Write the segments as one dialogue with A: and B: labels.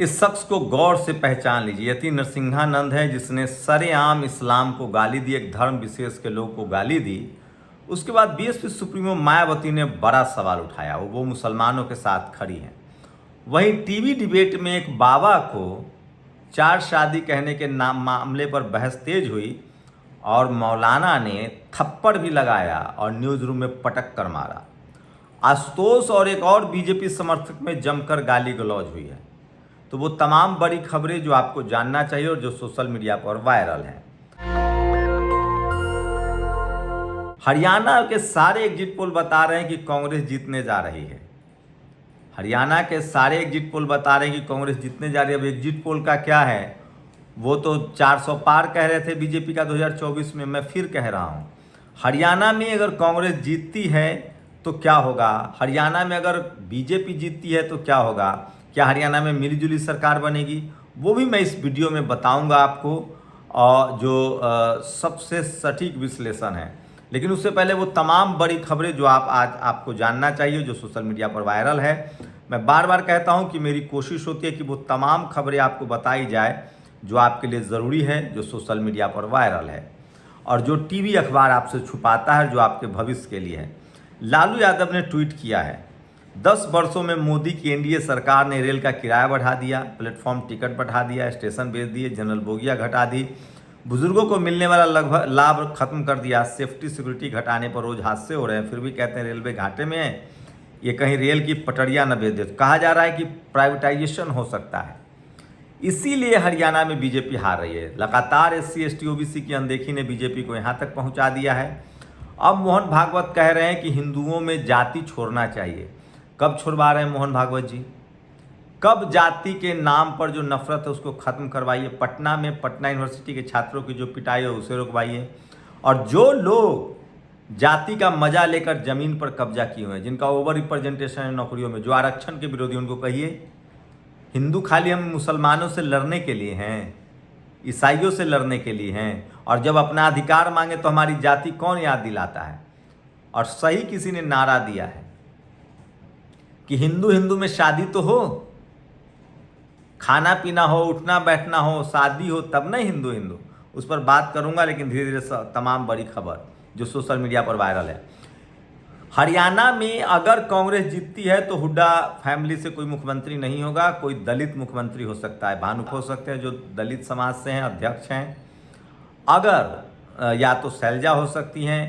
A: इस शख्स को गौर से पहचान लीजिए। यति नरसिंहानंद है जिसने सरेआम इस्लाम को गाली दी, एक धर्म विशेष के लोग को गाली दी। उसके बाद बीएसपी सुप्रीमो मायावती ने बड़ा सवाल उठाया, वो मुसलमानों के साथ खड़ी हैं। वहीं टीवी डिबेट में एक बाबा को 4 शादी कहने के मामले पर बहस तेज हुई और मौलाना ने थप्पड़ भी लगाया और न्यूज़ रूम में पटक कर मारा। आशुतोष और एक और बीजेपी समर्थक में जमकर गाली गलौज हुई है। तो वो तमाम बड़ी खबरें जो आपको जानना चाहिए और जो सोशल मीडिया पर वायरल हैं। हरियाणा के सारे एग्जिट पोल बता रहे हैं कि कांग्रेस जीतने जा रही है। हरियाणा के सारे एग्जिट पोल बता रहे हैं कि कांग्रेस जीतने जा रही है। अब एग्जिट पोल का क्या है, वो तो 400 पार कह रहे थे बीजेपी का 2024 में, मैं फिर कह रहा हूँ हरियाणा में अगर कांग्रेस जीतती है तो क्या होगा, हरियाणा में अगर बीजेपी जीतती है तो क्या होगा, क्या हरियाणा में मिलीजुली सरकार बनेगी, वो भी मैं इस वीडियो में बताऊंगा आपको, और जो सबसे सटीक विश्लेषण है। लेकिन उससे पहले वो तमाम बड़ी खबरें जो आज आपको जानना चाहिए, जो सोशल मीडिया पर वायरल है। मैं बार बार कहता हूं कि मेरी कोशिश होती है कि वो तमाम खबरें आपको बताई जाए जो आपके लिए ज़रूरी है, जो सोशल मीडिया पर वायरल है और जो टीवी अखबार आपसे छुपाता है, जो आपके भविष्य के लिए है। लालू यादव ने ट्वीट किया है, 10 वर्षों में मोदी की एनडीए सरकार ने रेल का किराया बढ़ा दिया, प्लेटफॉर्म टिकट बढ़ा दिया, स्टेशन बेच दिए, जनरल बोगियाँ घटा दी, बुजुर्गों को मिलने वाला लगभग लाभ खत्म कर दिया, सेफ्टी सिक्योरिटी घटाने पर रोज हादसे हो रहे हैं, फिर भी कहते हैं रेलवे घाटे में है, ये कहीं रेल की पटरियां न बेच दे। कहा जा रहा है कि प्राइवेटाइजेशन हो सकता है, इसीलिए हरियाणा में बीजेपी हार रही है। लगातार SC ST OBC की अनदेखी ने बीजेपी को यहाँ तक पहुँचा दिया है। अब मोहन भागवत कह रहे हैं कि हिंदुओं में जाति छोड़ना चाहिए। कब छुड़वा रहे हैं मोहन भागवत जी? कब जाति के नाम पर जो नफरत है उसको खत्म करवाइए। पटना में पटना यूनिवर्सिटी के छात्रों की जो पिटाई है उसे रुकवाइए। और जो लोग जाति का मजा लेकर जमीन पर कब्जा किए हुए हैं, जिनका ओवर रिप्रेजेंटेशन है नौकरियों में, जो आरक्षण के विरोधी, उनको कहिए हिंदू खाली हम मुसलमानों से लड़ने के लिए हैं, ईसाइयों से लड़ने के लिए हैं, और जब अपना अधिकार मांगे तो हमारी जाति कौन याद दिलाता है। और सही किसी ने नारा दिया है कि हिंदू हिंदू में शादी तो हो, खाना पीना हो, उठना बैठना हो, शादी हो, तब नहीं हिंदू हिंदू। उस पर बात करूंगा, लेकिन धीरे धीरे तमाम बड़ी खबर जो सोशल मीडिया पर वायरल है। हरियाणा में अगर कांग्रेस जीतती है तो हुड्डा फैमिली से कोई मुख्यमंत्री नहीं होगा, कोई दलित मुख्यमंत्री हो सकता है, भानुक हो सकते हैं जो दलित समाज से हैं, अध्यक्ष हैं। अगर या तो शैलजा हो सकती हैं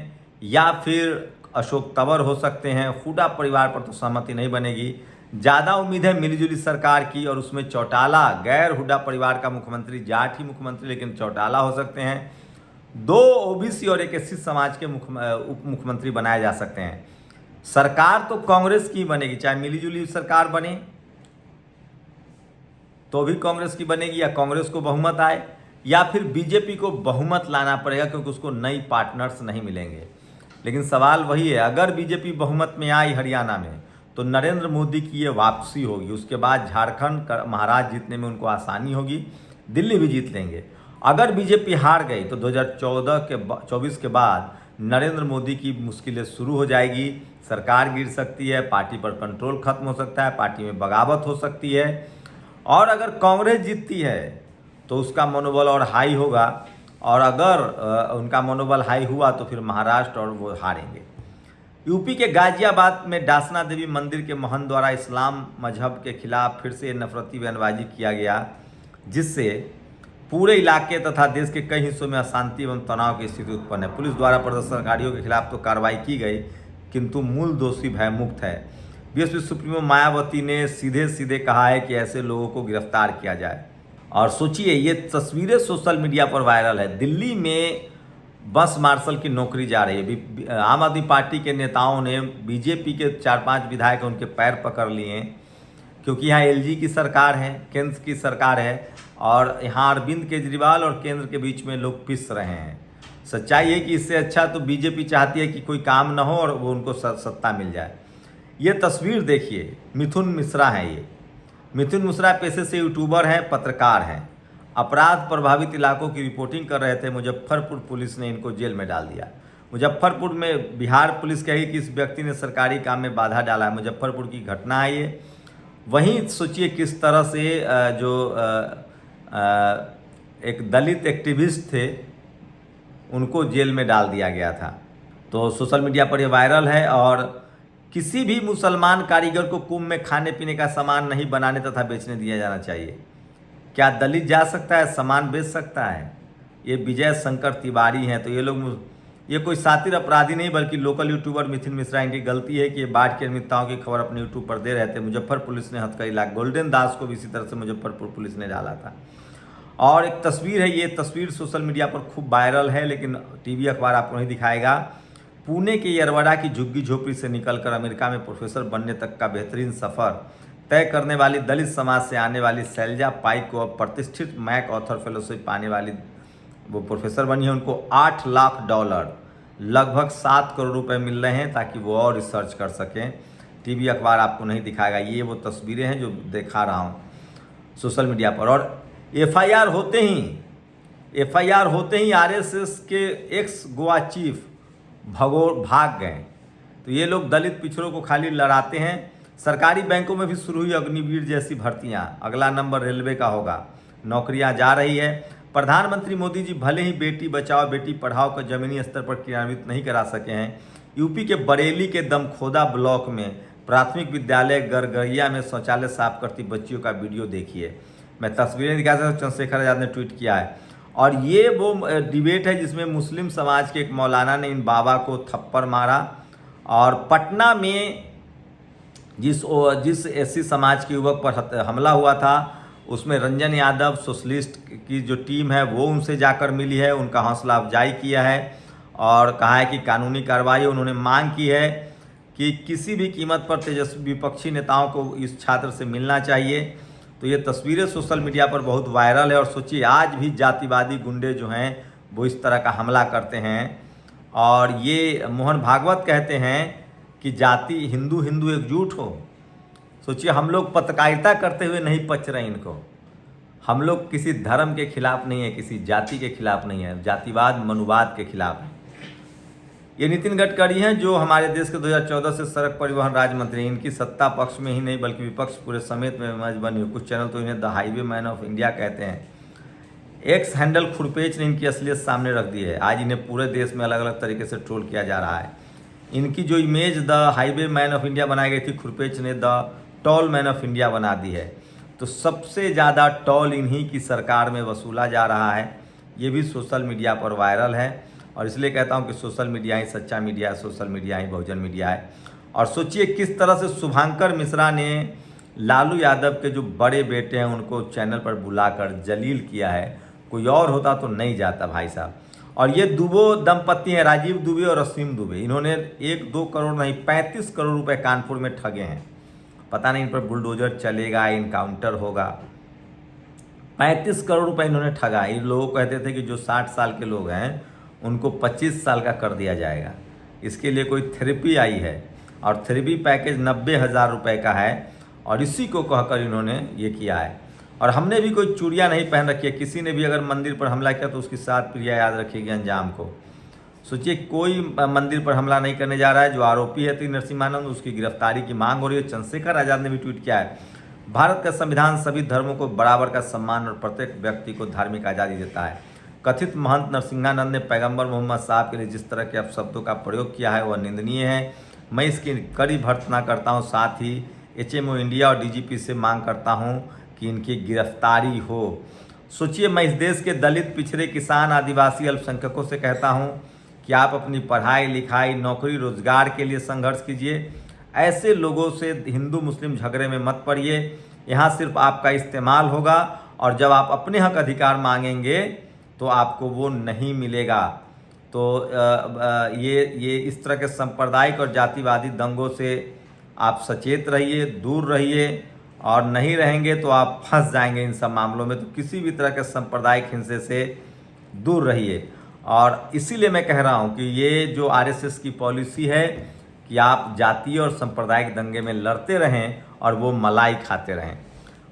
A: या फिर अशोक तंवर हो सकते हैं। हुड्डा परिवार पर तो सहमति नहीं बनेगी। ज़्यादा उम्मीद है मिलीजुली सरकार की, और उसमें चौटाला, गैर हुड्डा परिवार का मुख्यमंत्री, जाट ही मुख्यमंत्री लेकिन चौटाला हो सकते हैं। 2 OBC और एक SC समाज के उप मुख्यमंत्री बनाए जा सकते हैं। सरकार तो कांग्रेस की बनेगी, चाहे मिलीजुली सरकार बने तो भी कांग्रेस की बनेगी, या कांग्रेस को बहुमत आए, या फिर बीजेपी को बहुमत लाना पड़ेगा क्योंकि उसको नई पार्टनर्स नहीं मिलेंगे। लेकिन सवाल वही है, अगर बीजेपी बहुमत में आई हरियाणा में तो नरेंद्र मोदी की ये वापसी होगी। उसके बाद झारखंड महाराज जीतने में उनको आसानी होगी, दिल्ली भी जीत लेंगे। अगर बीजेपी हार गई तो 2024 के बाद नरेंद्र मोदी की मुश्किलें शुरू हो जाएगी, सरकार गिर सकती है, पार्टी पर कंट्रोल खत्म हो सकता है, पार्टी में बगावत हो सकती है। और अगर कांग्रेस जीतती है तो उसका मनोबल और हाई होगा, और अगर उनका मनोबल हाई हुआ तो फिर महाराष्ट्र और वो हारेंगे। यूपी के गाजियाबाद में डासना देवी मंदिर के महंत द्वारा इस्लाम मजहब के खिलाफ फिर से नफरती बयानबाजी किया गया, जिससे पूरे इलाके तथा देश के कई हिस्सों में अशांति एवं तनाव की स्थिति उत्पन्न है। पुलिस द्वारा प्रदर्शनकारियों के खिलाफ तो कार्रवाई की गई, किंतु मूल दोषी भयमुक्त है। बीएसपी सुप्रीमो मायावती ने सीधे सीधे कहा है कि ऐसे लोगों को गिरफ्तार किया जाए। और सोचिए, ये तस्वीरें सोशल मीडिया पर वायरल है। दिल्ली में बस मार्शल की नौकरी जा रही है। आम आदमी पार्टी के नेताओं ने बीजेपी के 4-5 विधायक उनके पैर पकड़ लिए, क्योंकि यहाँ LG की सरकार है, केंद्र की सरकार है, और यहाँ अरविंद केजरीवाल और केंद्र के बीच में लोग पिस रहे हैं। सच्चाई है कि इससे अच्छा तो बीजेपी चाहती है कि कोई काम न हो और वो उनको सत्ता मिल जाए। ये तस्वीर देखिए, मिथुन मिश्रा हैं। ये मिथुन मिश्रा पेशे से यूट्यूबर हैं, पत्रकार हैं, अपराध प्रभावित इलाकों की रिपोर्टिंग कर रहे थे। मुजफ्फरपुर पुलिस ने इनको जेल में डाल दिया। मुजफ्फरपुर में बिहार पुलिस कही कि इस व्यक्ति ने सरकारी काम में बाधा डाला है। मुजफ्फरपुर की घटना है ये। वहीं सोचिए किस तरह से जो एक दलित एक्टिविस्ट थे उनको जेल में डाल दिया गया था। तो सोशल मीडिया पर ये वायरल है। और किसी भी मुसलमान कारीगर को कुंभ में खाने पीने का सामान नहीं बनाने तथा बेचने दिया जाना चाहिए। क्या दलित जा सकता है, सामान बेच सकता है? ये विजय शंकर तिवारी हैं। तो ये कोई सातिर अपराधी नहीं बल्कि लोकल यूट्यूबर मिथिन मिश्रा, इनकी गलती है कि ये बाढ़ की अनियमितताओं की खबर अपने यूट्यूब पर दे रहे थे। मुजफ्फरपुर पुलिस ने हथकड़ी ला, गोल्डन दास को भी इसी तरह से मुजफ्फरपुर पुलिस ने डाला था। और एक तस्वीर है, ये तस्वीर सोशल मीडिया पर खूब वायरल है, लेकिन टीवी अखबार आपको नहीं दिखाएगा। पुणे के यरवड़ा की झुग्गी झोपड़ी से निकलकर अमेरिका में प्रोफेसर बनने तक का बेहतरीन सफर तय करने वाली दलित समाज से आने वाली शैलजा पाइक को अब प्रतिष्ठित मैक ऑथर फेलोशिप पाने वाली वो प्रोफेसर बनी है। उनको $8 लाख लगभग 7 करोड़ रुपए मिल रहे हैं ताकि वो और रिसर्च कर सकें। टीवी अखबार आपको नहीं दिखाएगा। ये वो तस्वीरें हैं जो दिखा रहा हूँ सोशल मीडिया पर। और एफआईआर होते ही आरएसएस के एक्स गोवा चीफ भाग गए। तो ये लोग दलित पिछड़ों को खाली लड़ाते हैं। सरकारी बैंकों में भी शुरू हुई अग्निवीर जैसी भर्तियां। अगला नंबर रेलवे का होगा। नौकरियां जा रही है। प्रधानमंत्री मोदी जी भले ही बेटी बचाओ बेटी पढ़ाओ को जमीनी स्तर पर क्रियान्वित नहीं करा सके हैं, यूपी के बरेली के दमखोदा ब्लॉक में प्राथमिक विद्यालय गरगरिया में शौचालय साफ करती बच्चियों का वीडियो देखिए। मैं तस्वीरें दिखा सकता हूं, चंद्रशेखर आजाद ने ट्वीट किया है। और ये वो डिबेट है जिसमें मुस्लिम समाज के एक मौलाना ने इन बाबा को थप्पड़ मारा। और पटना में जिस एससी समाज के युवक पर हमला हुआ था उसमें रंजन यादव सोशलिस्ट की जो टीम है वो उनसे जाकर मिली है, उनका हौसला अफजाई किया है और कहा है कि कानूनी कार्रवाई। उन्होंने मांग की है कि किसी भी कीमत पर तेजस्वी विपक्षी नेताओं को इस छात्र से मिलना चाहिए। तो ये तस्वीरें सोशल मीडिया पर बहुत वायरल है। और सोचिए आज भी जातिवादी गुंडे जो हैं वो इस तरह का हमला करते हैं। और ये मोहन भागवत कहते हैं कि जाति हिंदू एकजुट हो। सोचिए हम लोग पत्रकारिता करते हुए नहीं पच रहे इनको। हम लोग किसी धर्म के खिलाफ नहीं है, किसी जाति के खिलाफ नहीं है, जातिवाद मनुवाद के खिलाफ है। ये नितिन गडकरी हैं जो हमारे देश के 2014 से सड़क परिवहन राज्य मंत्री। इनकी सत्ता पक्ष में ही नहीं बल्कि विपक्ष पूरे समेत में मज बनी। कुछ चैनल तो इन्हें the highway man of India कहते हैं। एक्स हैंडल खुरपेच ने इनकी असलियत सामने रख दी है। आज इन्हें पूरे देश में अलग अलग तरीके से ट्रोल किया जा रहा है। इनकी जो image the highway man of India बनाई गई थी, खुरपेच ने the tall man of India बना दी है। तो सबसे ज़्यादा टॉल इन्हीं की सरकार में वसूला जा रहा है। ये भी सोशल मीडिया पर वायरल है। और इसलिए कहता हूँ कि सोशल मीडिया ही सच्चा मीडिया है, सोशल मीडिया ही बहुजन मीडिया है। और सोचिए किस तरह से शुभांकर मिश्रा ने लालू यादव के जो बड़े बेटे हैं उनको चैनल पर बुलाकर जलील किया है। कोई और होता तो नहीं जाता भाई साहब। और ये दुबे दंपति हैं, राजीव दुबे और असीम दुबे। इन्होंने 1-2 करोड़ नहीं 35 करोड़ रुपए कानपुर में ठगे हैं। पता नहीं इन पर बुलडोजर चलेगा, इनकाउंटर होगा। 35 करोड़ रुपए इन्होंने ठगा। इन लोगों को कहते थे कि जो 60 साल के लोग हैं उनको 25 साल का कर दिया जाएगा। इसके लिए कोई थेरेपी आई है और थेरेपी पैकेज 90,000 रुपये का है। और इसी को कहकर इन्होंने ये किया है। और हमने भी कोई चूड़ियाँ नहीं पहन रखी है। किसी ने भी अगर मंदिर पर हमला किया तो उसकी 7 पीढ़ियाँ याद रखिएगी अंजाम को। सोचिए कोई मंदिर पर हमला नहीं करने जा रहा है। जो आरोपी है तीन नरसिम्हानंद, उसकी गिरफ्तारी की मांग हो रही है। चंद्रशेखर आजाद ने भी ट्वीट किया है, भारत का संविधान सभी धर्मों को बराबर का सम्मान और प्रत्येक व्यक्ति को धार्मिक आज़ादी देता है। कथित महंत नरसिंहानंद ने पैगंबर मोहम्मद साहब के लिए जिस तरह के अपशब्दों का प्रयोग किया है वह निंदनीय है। मैं इसकी कड़ी भर्त्सना करता हूं। साथ ही HMO इंडिया और DGP से मांग करता हूं कि इनकी गिरफ्तारी हो। सोचिए मैं इस देश के दलित, पिछड़े, किसान, आदिवासी, अल्पसंख्यकों से कहता हूं कि आप अपनी पढ़ाई लिखाई, नौकरी, रोजगार के लिए संघर्ष कीजिए। ऐसे लोगों से हिंदू मुस्लिम झगड़े में मत पड़िए। यहाँ सिर्फ आपका इस्तेमाल होगा और जब आप अपने हक अधिकार मांगेंगे तो आपको वो नहीं मिलेगा। तो ये इस तरह के सांप्रदायिक और जातिवादी दंगों से आप सचेत रहिए, दूर रहिए। और नहीं रहेंगे तो आप फंस जाएंगे इन सब मामलों में। तो किसी भी तरह के सांप्रदायिक हिंसे से दूर रहिए। और इसीलिए मैं कह रहा हूँ कि ये जो RSS की पॉलिसी है कि आप जातीय और सांप्रदायिक दंगे में लड़ते रहें और वो मलाई खाते रहें।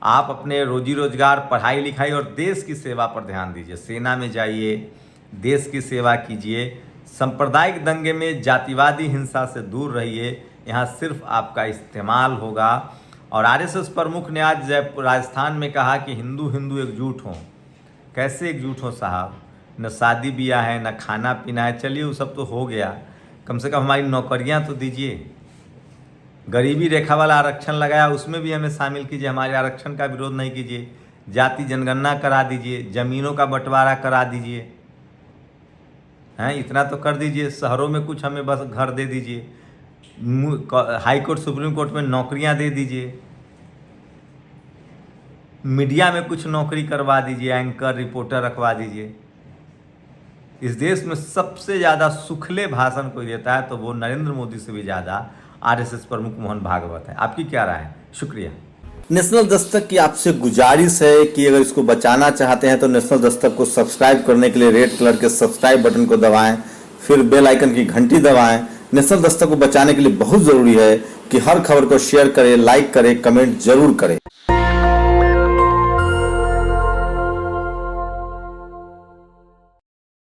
A: आप अपने रोजी रोजगार, पढ़ाई लिखाई और देश की सेवा पर ध्यान दीजिए। सेना में जाइए, देश की सेवा कीजिए। सांप्रदायिक दंगे में, जातिवादी हिंसा से दूर रहिए। यहाँ सिर्फ आपका इस्तेमाल होगा और आरएसएस प्रमुख ने आज जयपुर राजस्थान में कहा कि हिंदू हिंदू एकजुट हों। कैसे एकजुट हों साहब? न शादी ब्याह है, न खाना पीना है। चलिए वो सब तो हो गया, कम से कम हमारी नौकरियां तो दीजिए। गरीबी रेखा वाला आरक्षण लगाया, उसमें भी हमें शामिल कीजिए। हमारे आरक्षण का विरोध नहीं कीजिए। जाति जनगणना करा दीजिए, ज़मीनों का बंटवारा करा दीजिए, हैं इतना तो कर दीजिए। शहरों में कुछ हमें बस घर दे दीजिए, हाई कोर्ट सुप्रीम कोर्ट में नौकरियां दे दीजिए, मीडिया में कुछ नौकरी करवा दीजिए, एंकर रिपोर्टर रखवा दीजिए। इस देश में सबसे ज़्यादा सुखले भाषण कोई देता है तो वो नरेंद्र मोदी से भी ज़्यादा आरएसएस प्रमुख मोहन भागवत है। आपकी क्या राय है? शुक्रिया।
B: नेशनल दस्तक की आपसे गुजारिश है कि अगर इसको बचाना चाहते हैं तो नेशनल दस्तक को सब्सक्राइब करने के लिए रेड कलर के सब्सक्राइब बटन को दबाएं, फिर बेल आइकन की घंटी दबाएं। नेशनल दस्तक को बचाने के लिए बहुत ज़रूरी है कि हर खबर को शेयर करें, लाइक करें, कमेंट जरूर करें।